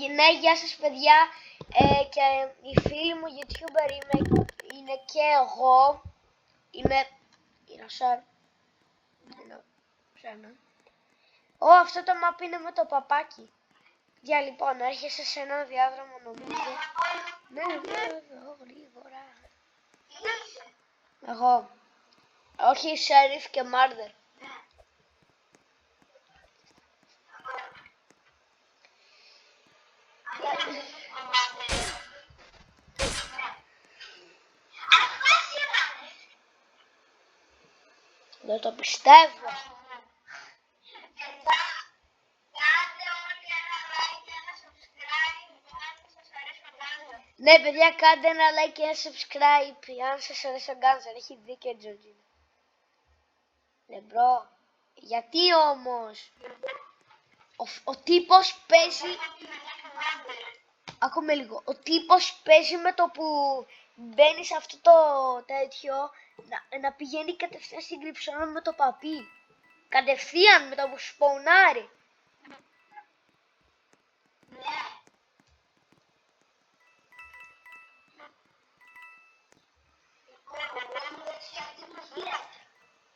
Ναι, γεια σας παιδιά. Και η φίλη μου YouTuber είναι και εγώ. Είμαι η Ρασάρ. Αυτό το map είναι με το παπάκι. Για λοιπόν, έρχεσαι σε ένα διάδρομο νομίζω. Ναι, εδώ γρήγορα. Εγώ. Όχι, Sheriff και Murder. Δεν το πιστεύω. Ναι, παιδιά, κάντε ένα like και ένα subscribe αν σας αρέσει ο Γκάνζερ. Έχει δίκιο η Τζορτζίνα. Ναι, μπρο. Γιατί όμως ο τύπος παίζει... Άκουμε λίγο. Ο τύπος παίζει με το που μπαίνει σε αυτό το τέτοιο να πηγαίνει κατευθείαν στην κρυψώνα με το παπί. Κατευθείαν με το που σπονάρει.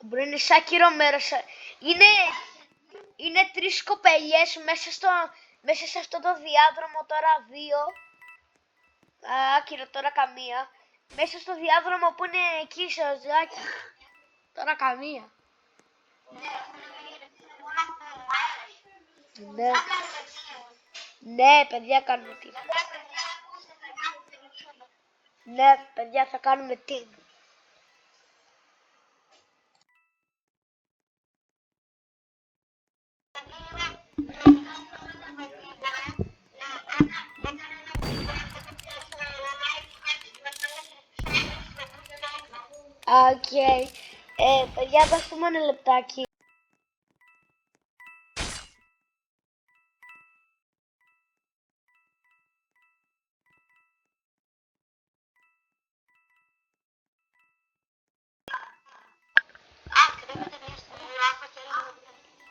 Μπορεί να είναι σαν κυρομέρος. Είναι τρεις κοπελιές μέσα σε αυτό το διάδρομο, τώρα δύο. Άκυρο, τώρα καμία. Μέσα στο διάδρομο που είναι εκεί σε οζάκι. Τώρα καμία. Ναι. Ναι, παιδιά, κάνουμε team. Ναι, παιδιά, θα κάνουμε team. Οκ. Παιδιά, δώστε μου ένα λεπτάκι.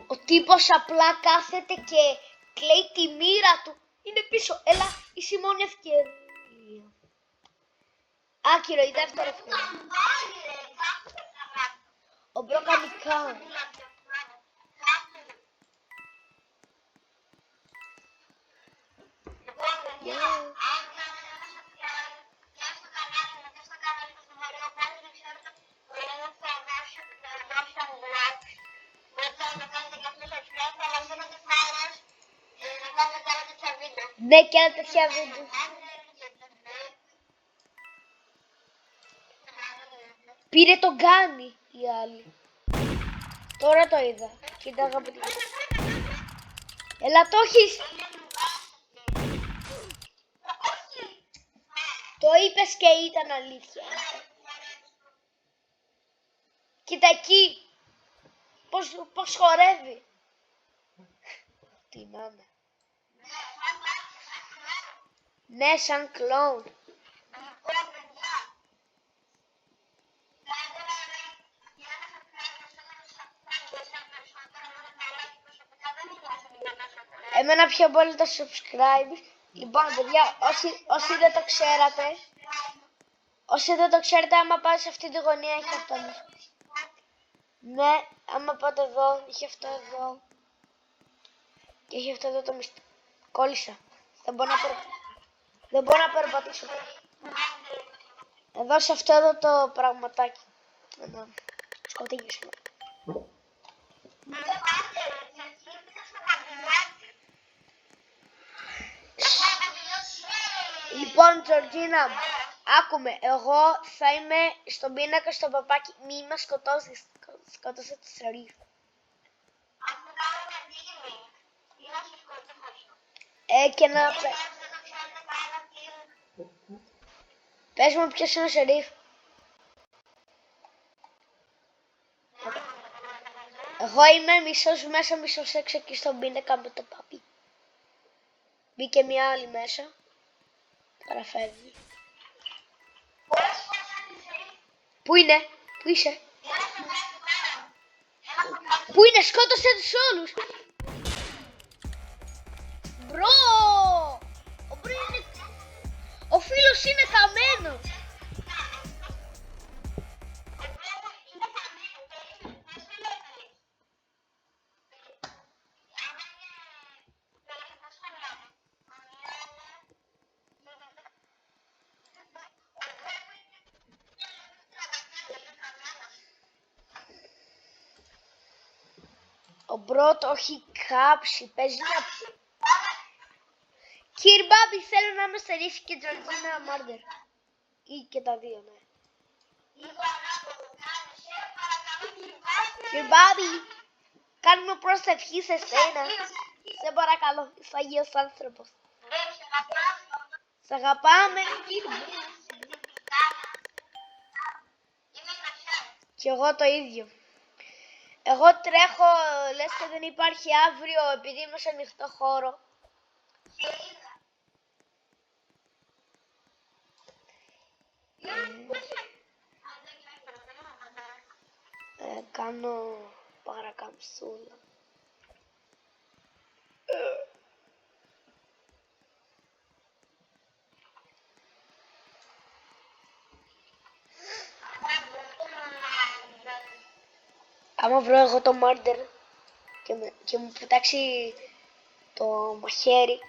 Ο τύπος απλά κάθεται και κλαίει τη μοίρα του. Είναι πίσω. Έλα, είσαι η μόνη ευκαιρία. Άκυρο, η δεύτερη ευκαιρία. Ο μπρο καμικά. Ναι, και άλλα τέτοια βίντεο. Πήρε τον Γκάνι η άλλη. Τώρα το είδα. Κοίτα αγαπητοί. Έλα, το έχεις. Το είπες και ήταν αλήθεια. Κοίτα εκεί. Πώς χορεύει. Τι να είναι. Ναι, σαν κλόουν. Εμένα πιο πολύ τα subscribe. Λοιπόν, παιδιά, όσοι δεν το ξέρατε, άμα πάτε σε αυτή τη γωνία, έχει αυτό. Ναι, άμα πάτε εδώ, είχε αυτό εδώ. Και έχει αυτό εδώ το μυστικό. Κόλλησα. Δεν μπορώ να περπατήσω. Εδώ σε αυτό εδώ το πραγματάκι. Να σκοτεινήσουμε. Λοιπόν, Τζορτζίνα, άκουμε, εγώ θα είμαι στον πίνακα στο παπάκι. Μη μας σκοτώσεις, σκότωσε το Σερίφ. Και να... Πες μου ποιος είναι ο Σερίφ. Εγώ είμαι μισός μέσα, μισός έξω εκεί στον πίνακα με το παπί. Μπήκε μια άλλη μέσα. Τώρα φεύγει. Πού είναι, πού είσαι. Πού είναι, σκότωσε τους όλους. Μπρο! φίλος είναι χαμένος. Ο Μπρο το έχει κάψει, παίζει να... Κύριε Μπάμπη, θέλω να είμαι Σερίφ και Τζορτζίνα Μάρντερ. Ή και τα δύο, ναι. Κύριε Μπάμπη, κάνουμε προσευχή σε σένα. Σε παρακαλώ, είσαι Αγίος άνθρωπος. Σ' αγαπάμε, κύριε. Κι εγώ το ίδιο. Εγώ τρέχω, λες και δεν υπάρχει αύριο, επειδή είμαι σε ανοιχτό χώρο. Κάνω παρακαμψούλα. Άμα βρω εγώ το μάρντερ και μου πετάξει το μαχαίρι,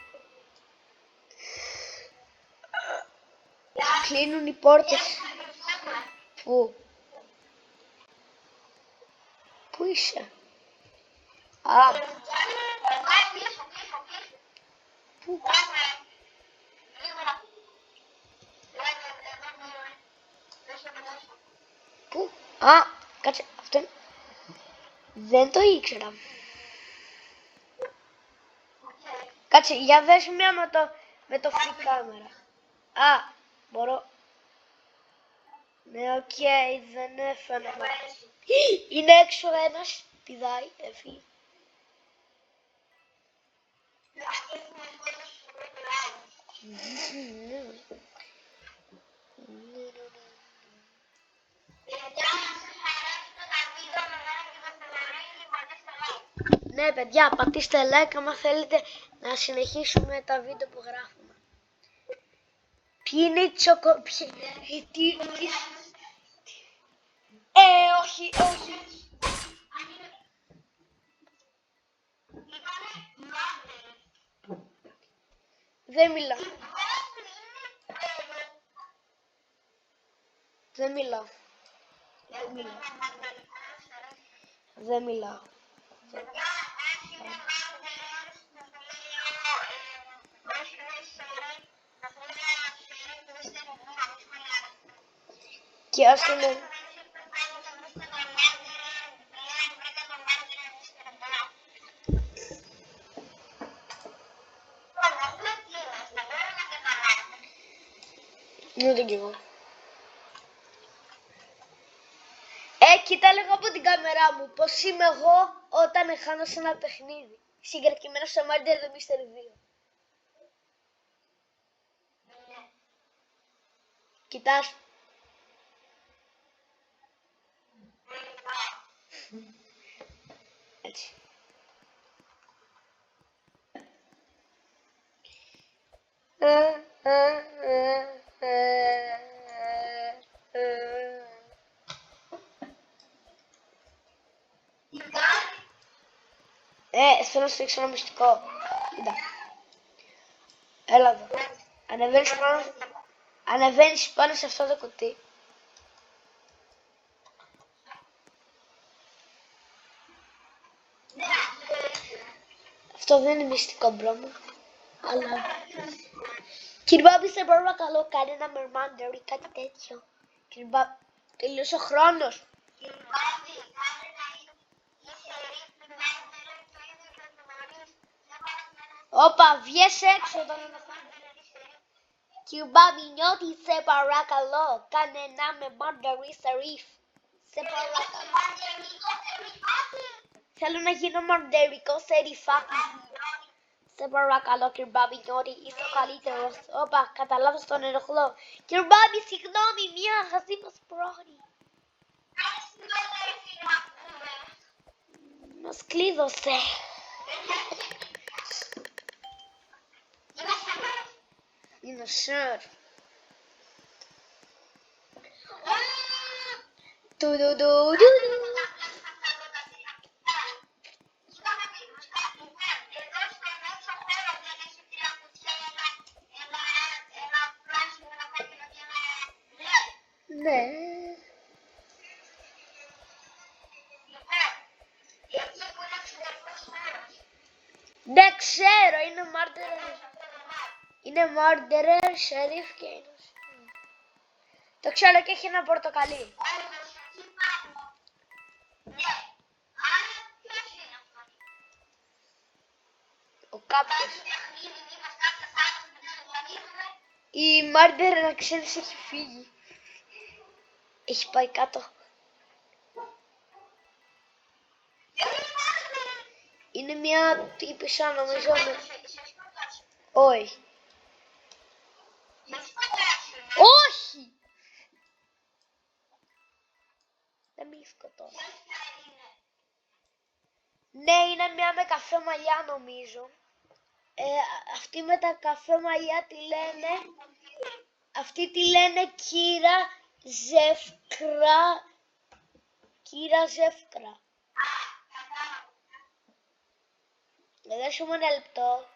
κλείνουν οι πόρτες. Πού είσαι? Α. Πού? Πού? Α, κάτσε, αυτό είναι. Δεν το ήξερα. Κάτσε, για δες μία με το free camera. Α, μπορώ. Ναι, οκ, δεν έφερα. Είναι έξω ένας, πηδάει, έφυγε. Ναι, παιδιά, πατήστε like άμα θέλετε να συνεχίσουμε τα βίντεο που γράφουμε. Ποιοι είναι οι όχι, όχι. Δεν μιλάω. Δεν μιλάω. Δεν μιλάω. Και ας είναι... Δεν κι εγώ. Κοίτα λίγο από την κάμερά μου πως είμαι εγώ όταν χάνω σε ένα παιχνίδι. Συγκεκριμένα στο Murder Mystery 2. Κοιτάς. Έτσι. Θέλω να σου δείξω ένα μυστικό. Κοίτα. Έλα εδώ. Ανεβαίνεις πάνω σε αυτό το κουτί. Αυτό δεν είναι μυστικό, μπρο μου. Αλλά... Κύριε Μπάμπη, σε παρακαλώ, κάνε ένα μερμάντερ ή κάτι τέτοιο. Κύριε Μπάμπη, τελείωσε ο χρόνος. Όπα, βγες έξω όταν αναφέρει. Κύριε Μπάμπη, νιώθει, σε παρακαλώ, κάνε ένα μερμάντερ ή σερίφ. Σε παρακαλώ. Θέλω να γίνω μαντερικό σεριφάκι. Σε παρακαλώ, κύριε Μπάμπη, νιώθει, είσαι ο καλύτερος. Όπα, κατά λάθος τον ενοχλώ. Κύριε Μπάμπη, συγγνώμη, μία χαζή μας πρόχνει. Μας κλείδωσε. Είναι σερ. Τουδουδουδου. Ναι. Δεν ξέρω, είναι murderer. Είναι murderer, sheriff και είναι. Το ξέρω και έχει ένα πορτοκαλί. Ο κάποιος. Η murderer, να ξέρεις, έχει φύγει. Έχει πάει κάτω. Είναι μια τύπισσα, νομίζω. Όχι. Όχι! Δεν μη σκοτώσει. Ναι, είναι μια με καφέ μαλλιά, νομίζω. Αυτή με τα καφέ μαλλιά τη λένε... Αυτή τη λένε κύρα Ζεύκρα. Κύρα Ζεύκρα. Δώσε μου ένα λεπτό.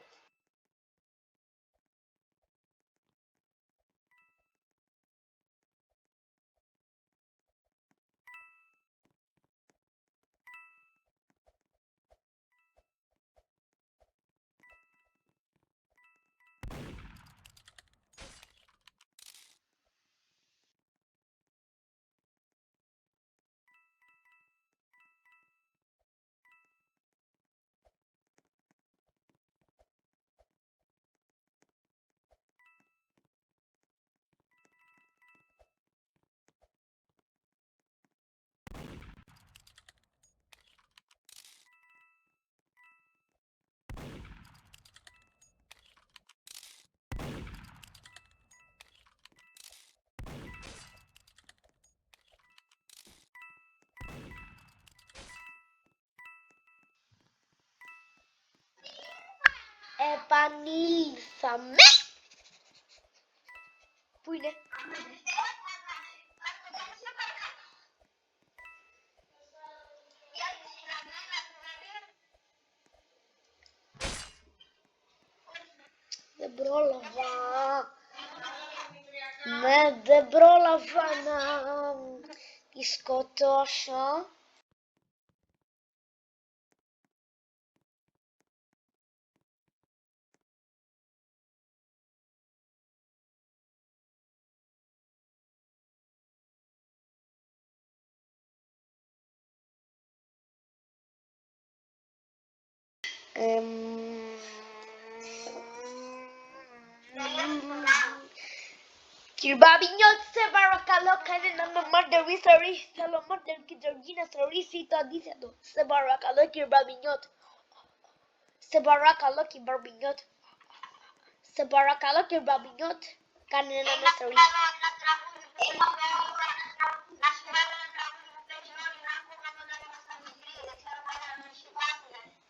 Επανήλθαμε. Πού είναι? Δεν πρόλαβα. Ναι, δεν πρόλαβα να τη σκοτώσω. Κύριε Μπαμπινιώτη, σε παρακαλώ, κάνε ένα μάρτερ ή θεωρήσει, θέλω μάρτερ και η Τζορτζίνα θεωρήσει το αντίθετο. Σε παρακαλώ, κύριε Μπαμπινιώτη. Σε παρακαλώ, κύριε Μπαμπινιώτη. Σε παρακαλώ, κύριε Μπαμπινιώτη, κάνε ένα μάρτερ.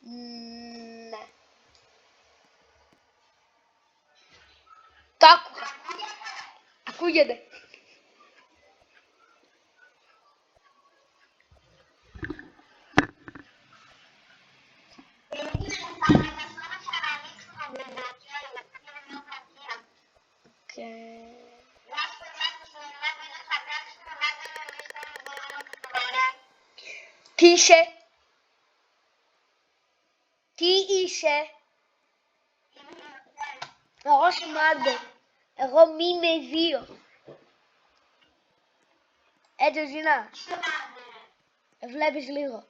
Ναι. Το άκουγα. Ακούγεται. Τι είσαι? Τι είσαι? Εγώ σημάντε. Εγώ μη είμαι δύο. Έτσι Ζήνα. Βλέπεις λίγο.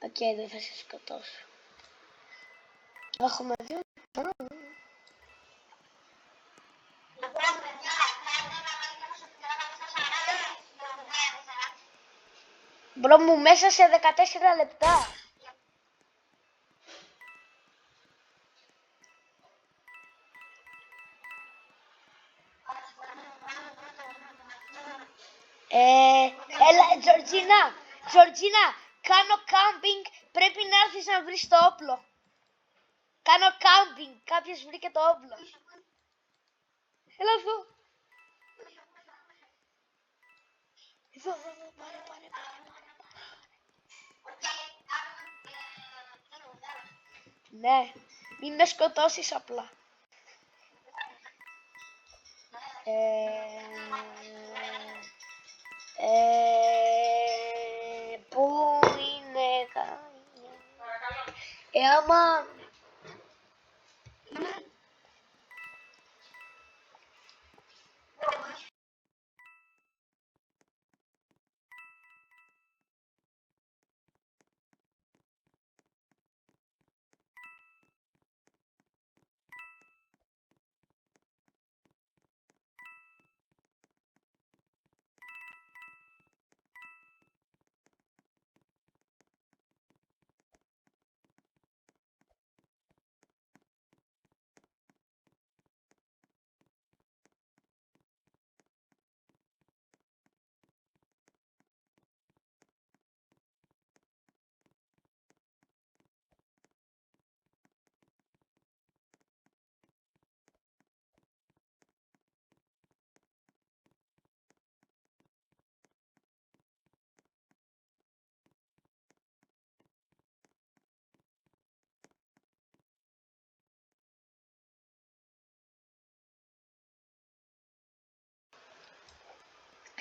Οκ, δεν θα σε σκοτώσω. Έχουμε δύο. Μπρο μου, μέσα σε 14 λεπτά. Έλα, Τζορτζίνα, κάνω κάμπινγκ, πρέπει να έρθεις να βρεις το όπλο. Κάνω κάμπινγκ. Κάποιος βρήκε το όπλο. Έλα εδώ. Εδώ, πάρε. Ναι, μην με σκοτώσεις απλά. Πού είναι άμα...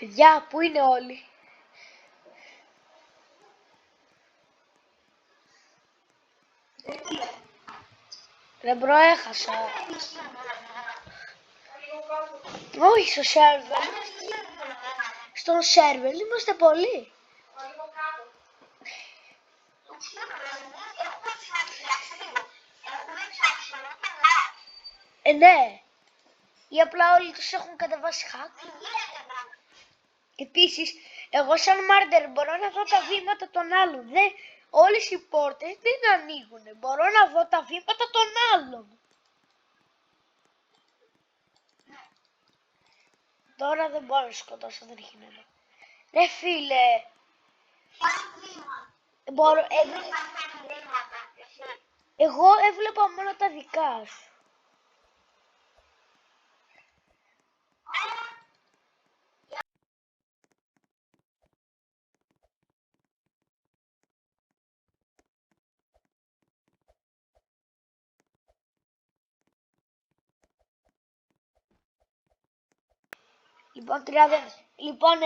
Παιδιά, πού είναι όλοι? Ρε μπρο, έχασα. Όχι στο σερβερ. Στον σερβερ είμαστε πολλοί. Ναι. Ή απλά όλοι τους έχουν κατεβάσει hack. Επίσης, εγώ σαν μάρτερ μπορώ να δω τα βήματα των άλλων. Όλες οι πόρτες δεν ανοίγουν. Μπορώ να δω τα βήματα των άλλων. Τώρα δεν μπορώ να σκοτώσω, δεν έχει νόημα. Ρε φίλε. Μπορώ, εγώ έβλεπα μόνο τα δικά σου. Λοιπόν,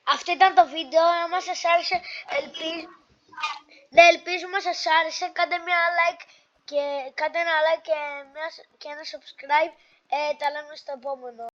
αυτό ήταν το βίντεο. Αν σας άρεσε, ελπίζουμε σας άρεσε. Κάντε ένα like και ένα subscribe. Τα λέμε στο επόμενο.